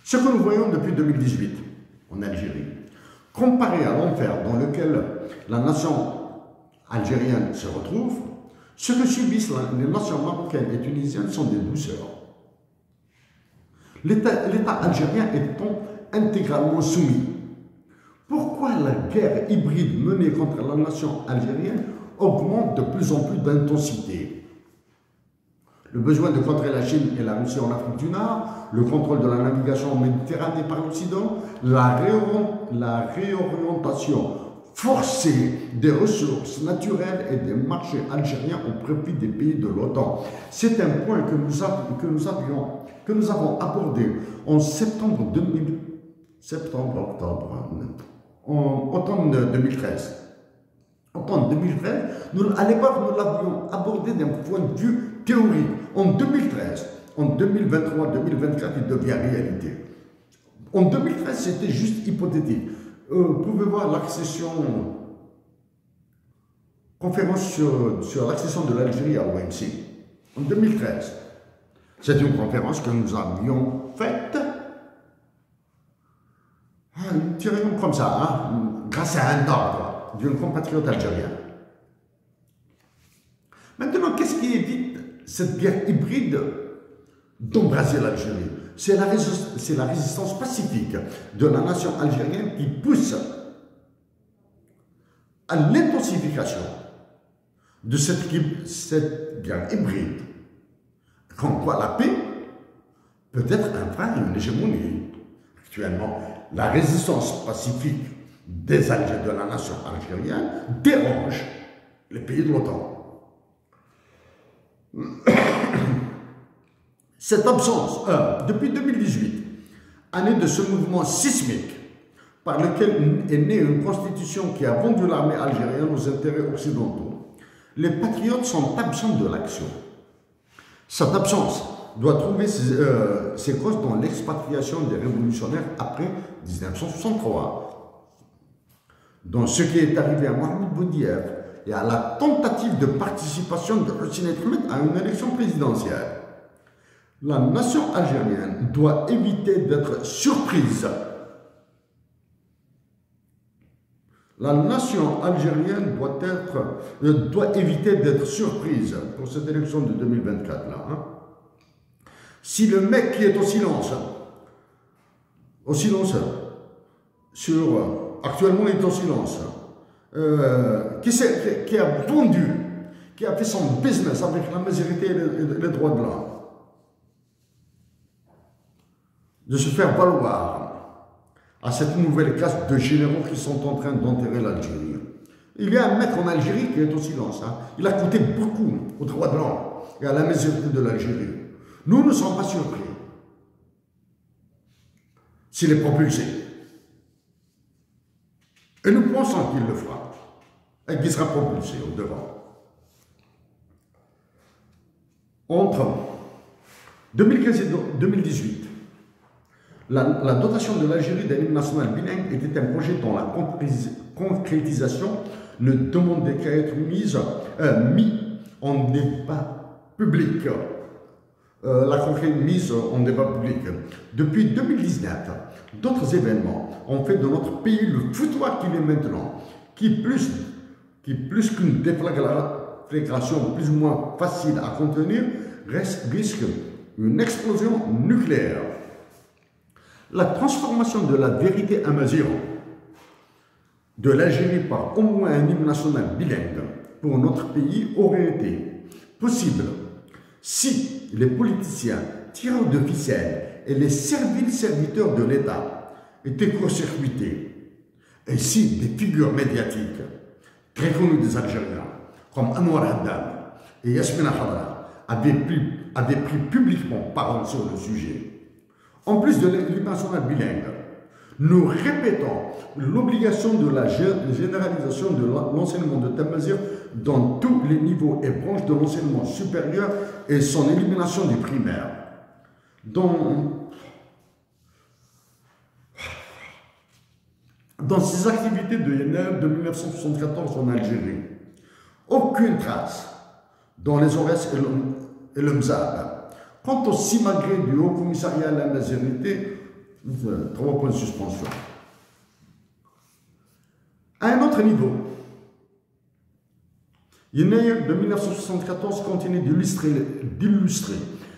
Ce que nous voyons depuis 2018 en Algérie, comparé à l'enfer dans lequel la nation algérienne se retrouve, ce que subissent les nations marocaines et tunisiennes sont des douceurs. L'État algérien étant intégralement soumis. Pourquoi la guerre hybride menée contre la nation algérienne augmente de plus en plus d'intensité? Le besoin de contrer la Chine et la Russie en Afrique du Nord, le contrôle de la navigation en Méditerranée par l'Occident, la réorientation forcée des ressources naturelles et des marchés algériens au profit des pays de l'OTAN. C'est un point que nous avons abordé en automne 2013. Automne 2013, à l'époque, nous l'avions abordé d'un point de vue théorique. En 2013, en 2023-2024, il devient réalité. En 2013, c'était juste hypothétique. Vous pouvez voir conférence sur l'accession de l'Algérie à l'OMC. En 2013, c'est une conférence que nous avions faite, tirons comme ça, grâce à un ordre d'une compatriote algérienne. Maintenant, qu'est-ce qui évite cette guerre hybride d'embraser l'Algérie? C'est la résistance pacifique de la nation algérienne qui pousse à l'intensification de cette guerre hybride. Comme quoi la paix peut être un frein à une hégémonie. Actuellement, la résistance pacifique de la nation algérienne dérange les pays de l'OTAN. Cette absence, depuis 2018, année de ce mouvement sismique par lequel est née une constitution qui a vendu l'armée algérienne aux intérêts occidentaux, les patriotes sont absents de l'action. Cette absence doit trouver ses causes dans l'expatriation des révolutionnaires après 1963, dans ce qui est arrivé à Mohamed Boudiaf et à la tentative de participation de Hosni Ahmed à une élection présidentielle. La nation algérienne doit éviter d'être surprise. La nation algérienne doit éviter d'être surprise pour cette élection de 2024-là. Si le mec qui est au silence, actuellement il est au silence, qui a vendu, qui a fait son business avec la majorité et les droits de l'homme, de se faire valoir à cette nouvelle classe de généraux qui sont en train d'enterrer l'Algérie. Il y a un mec en Algérie qui est au silence. Il a coûté beaucoup aux droits de l'homme et à la majorité de l'Algérie. Nous ne sommes pas surpris s'il est propulsé. Et nous pensons qu'il le fera et qu'il sera propulsé au devant. Entre 2015 et 2018, la dotation de l'Algérie d'un hymne national bilingue était un projet dont la concrétisation ne demandait qu'à être mis en débat public. Depuis 2019, d'autres événements ont fait de notre pays le foutoir qu'il est maintenant, qui plus qu'une déflagration plus ou moins facile à contenir, risque une explosion nucléaire. La transformation de la vérité amazigh de l'Algérie par au moins un hymne national bilingue pour notre pays aurait été possible si les politiciens, tireurs de ficelles et les serviles serviteurs de l'État étaient court-circuités et si des figures médiatiques très connues des Algériens comme Anwar Haddad et Yasmina Khadra avaient pris publiquement parole sur le sujet. En plus de l'hymne national bilingue, nous répétons l'obligation de la généralisation de l'enseignement de Tamazight dans tous les niveaux et branches de l'enseignement supérieur et son élimination du primaire. Dans ses activités de 1974 en Algérie, aucune trace dans les Aurès et le Mzab. Quant au simagré du Haut Commissariat à la Mazérité, 3 points de suspension. À un autre niveau, Yenaï de 1974 continue d'illustrer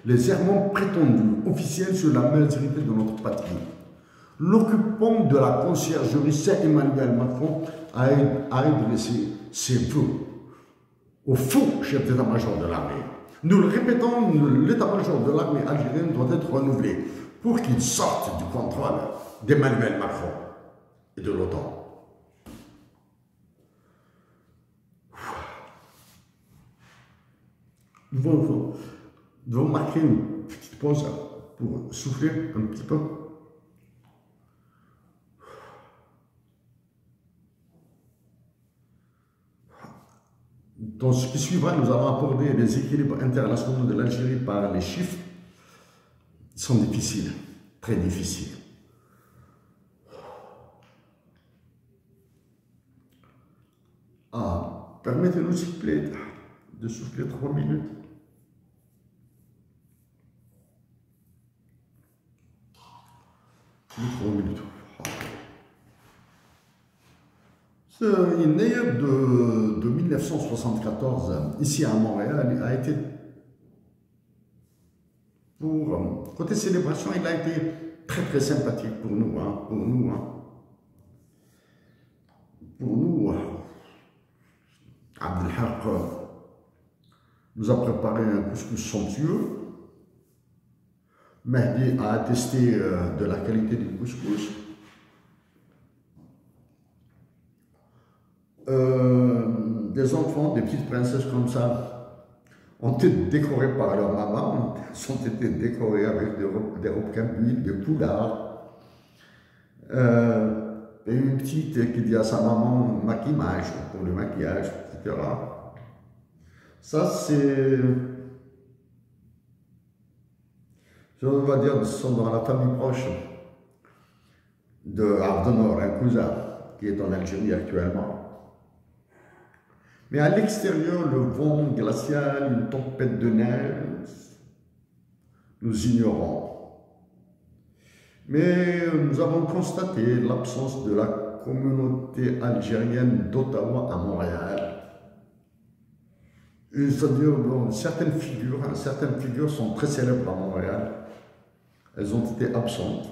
les errements prétendus officiels sur la majorité de notre patrie. L'occupant de la conciergerie, Saint Emmanuel Macron, a adressé ses vœux au faux chef d'état-major de l'armée. Nous le répétons, l'état-major de l'armée algérienne doit être renouvelé pour qu'il sorte du contrôle d'Emmanuel Macron et de l'OTAN. Nous devons marquer une petite pause pour souffler un petit peu. Dans ce qui suivra, nous allons aborder les équilibres internationaux de l'Algérie par les chiffres. Ils sont difficiles, très difficiles. Permettez-nous, s'il vous plaît, de souffler 3 minutes. Ce Yenaï de 1974, ici à Montréal, a été, pour côté célébration, il a été très sympathique pour nous. Pour nous, Abdelhaq nous a préparé un couscous somptueux. Mehdi a attesté de la qualité du couscous. Des enfants, des petites princesses comme ça, ont été décorés par leur maman, ont été décorés avec des robes campules, des poulards. Et une petite qui dit à sa maman maquillage, pour le maquillage, etc. Ça, c'est. On va dire, nous sommes dans la famille proche de Abdenor, un cousin qui est en Algérie actuellement. Mais à l'extérieur, le vent glacial, une tempête de neige, nous ignorons. Mais nous avons constaté l'absence de la communauté algérienne d'Ottawa à Montréal. C'est-à-dire, bon, certaines figures sont très célèbres à Montréal. Elles ont été absentes.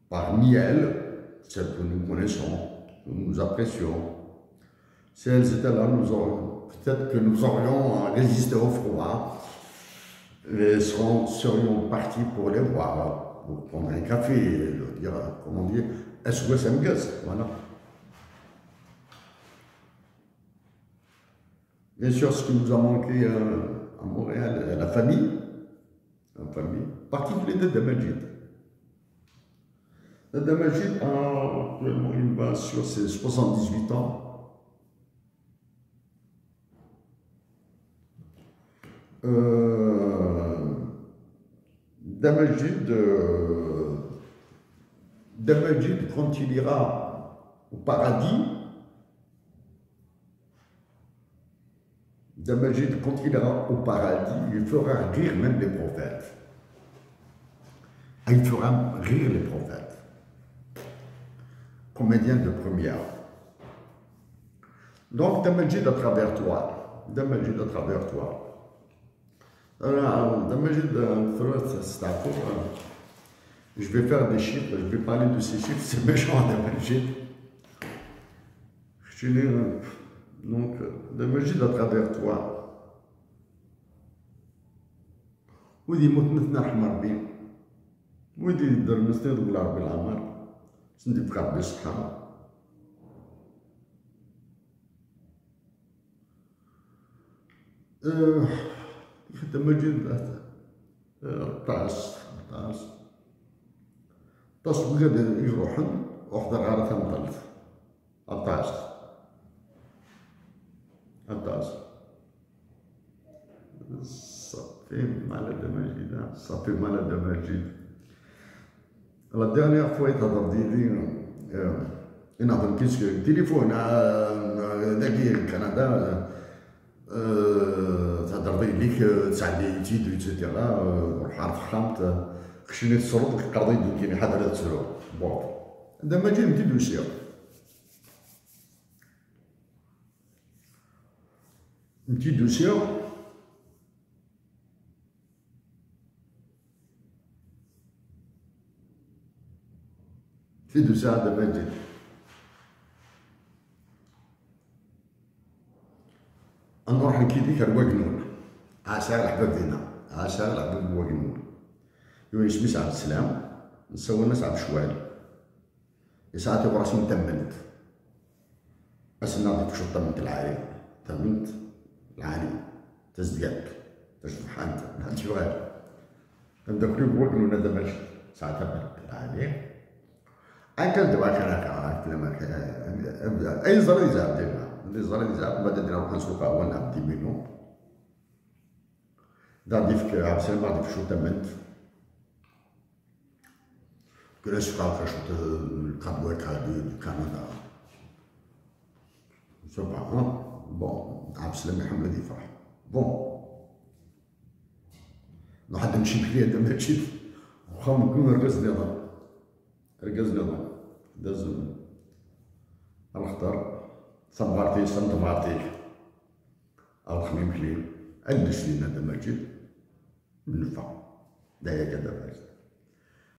Parmi elles, celles que nous connaissons, que nous apprécions, si elles étaient là, peut-être que nous aurions résisté au froid et serions partis pour les voir, pour prendre un café et leur dire, comment dire, SOS MGS, voilà. Bien sûr, ce qui nous a manqué à Montréal, la famille, particulier de Damajid. Damajid, actuellement, il va sur ses 78 ans. Damajid, quand il ira au paradis, Damajid, quand il ira au paradis, il fera rire même les prophètes. Il fera rire les prophètes. Comédien de première. Donc, Damajid à travers toi. Damajid à travers toi. Alors, Damajid, je vais faire des chiffres, je vais parler de ces chiffres, c'est méchant, Damajid. Je dis, donc, Damajid à travers toi. ودي موت أحمر بي ودي درمستي دبل ربي العمر سندي بقى بالصحة Damajid طاس بغدا يروحن وحضر على ثمطلت Ça fait mal à Damajid, ça fait mal à Damajid. La dernière fois, il a dit, téléphone, au Canada, تهضر ليك تعليتي ايتترا روح عرف خامت خشيني تصرف القرضي كاين حدا تسرو بون هذا ما جاي من دوسيا نتي دوسيا في دوسيا هذا ما جاي نروح نكيديك الواقنون عاشر الحباب دينا عاشر الحباب الواقنون يوني سميت عبد السلام نسوي الناس عبد شوال ساعات براسي متمنت أسنا في شو تمنت العالي تمنت العالي تزدياك تشوف حانت نحن شوال هذا كل بواقنون هذا ماشي ساعات تمنت العالي أكل دواك أنا كلامك أي زر يزعل دينا اللي زر يزعل بعد نروح نسوق أول نعدي منه غادي في عبد السلام غادي في شو تمنت كل شقاق شفت القبوات هذه كندا سبحان بون عبد السلام يحمل هذه فرح بون واحد نمشي بكري هذا ماشي واخا نكون رقزني داز الخضر صبغارتي صنطبارتي الخميم كليل عندش لينا هذا ماجد بالنفع دايا كذا